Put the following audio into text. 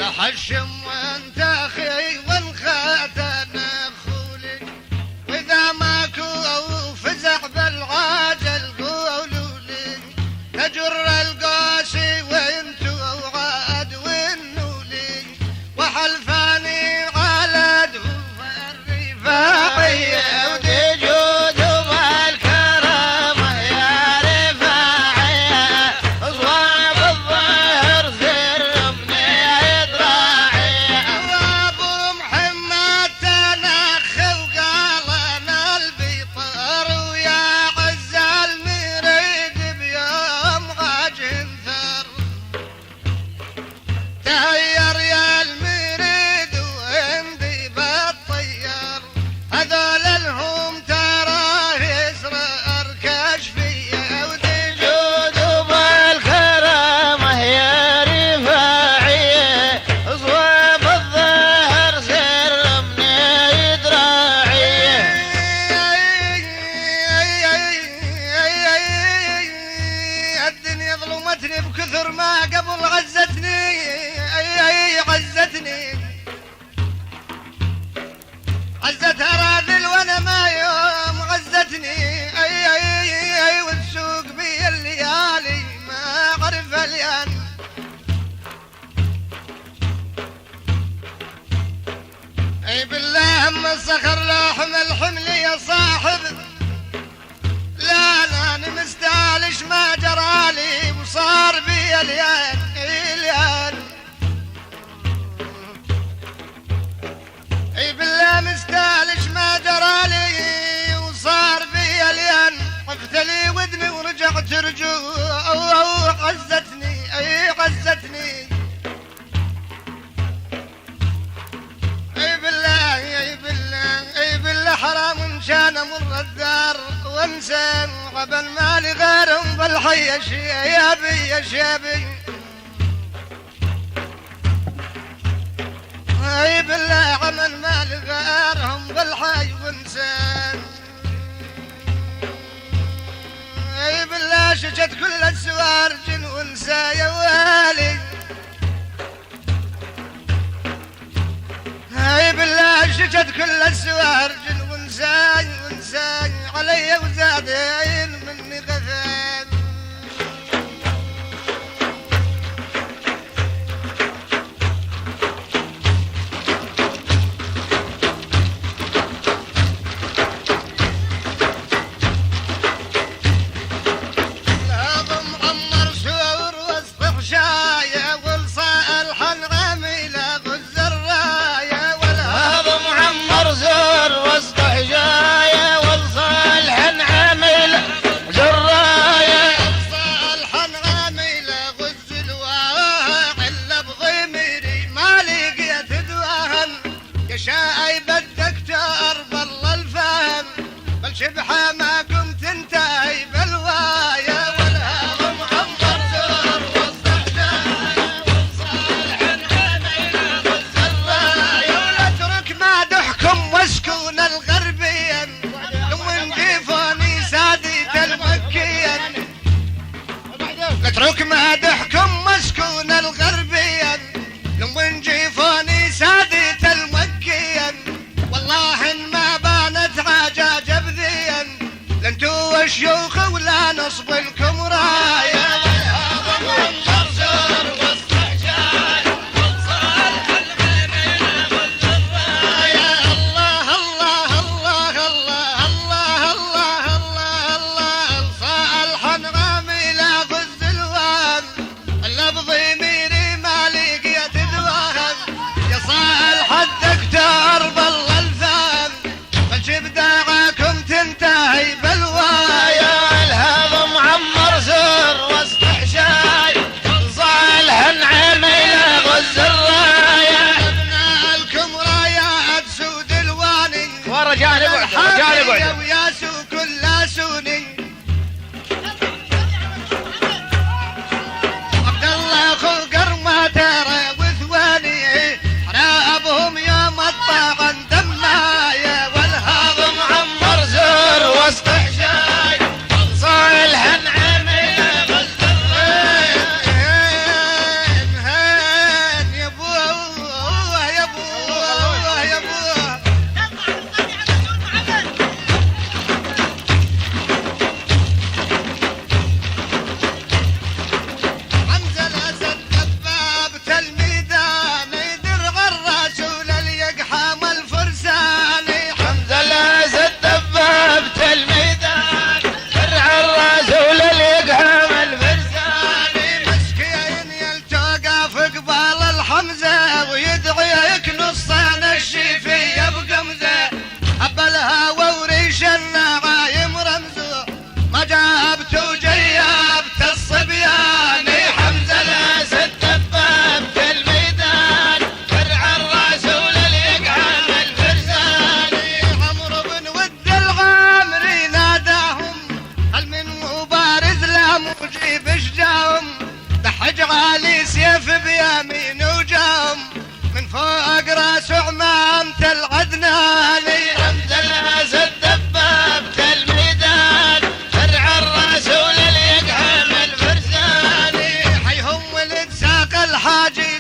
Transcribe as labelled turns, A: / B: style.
A: حشم وانت اخي والختن خولي، واذا ماكو فزع بالعاجل قولوا لي، تجر القاسي وانتو وعاد والنولي، وحلفاني على دفوف الرفاعيه بكثر ما قبل عزتني، عزتني عزت اراذل وانا ما يوم عزتني، والسوق بي الليالي ما اعرف اليان، بالله ام الصخر لحم الحمل يا صاحب، لا انا مستعلش ما جرالي وصار بي اليان، بالله مستعلش ما جرالي وصار بي اليان، حفت لي ودني ورجعت رجوع، عزتني عزتني، بالله حرام كان امر الدار وانسى قبل مالي غيرهم بالحي يا شيابي، بالله عمل مالي غيرهم بالحي وانسى، بالله شجت كل السوارج وانسى يا والي، بالله شجت كل السوارج وانساي علي وزادين مني غثان، لازم عمر شور وسط غشايه والصال حنغمي لا غز الرايه، ولازم عمر زور وسط حجايه والصالح عامل جرايه، الصالح عامل غز الواعي الا بضميري ما لقيت دواهن، يا شاي بدك تربل الفهم بل شبحه ما قمت انتهي بالوايه، والهضم عمر زور وسط حجايه والصالح عامل غز الرايه، ولا ترك ما دحكم واسكون الغربيا ومن جيفوني ساديت المكيا، اترك ما دحكم مسكون الغربيا ومن جيفوني ساديت المكيا، الحاجي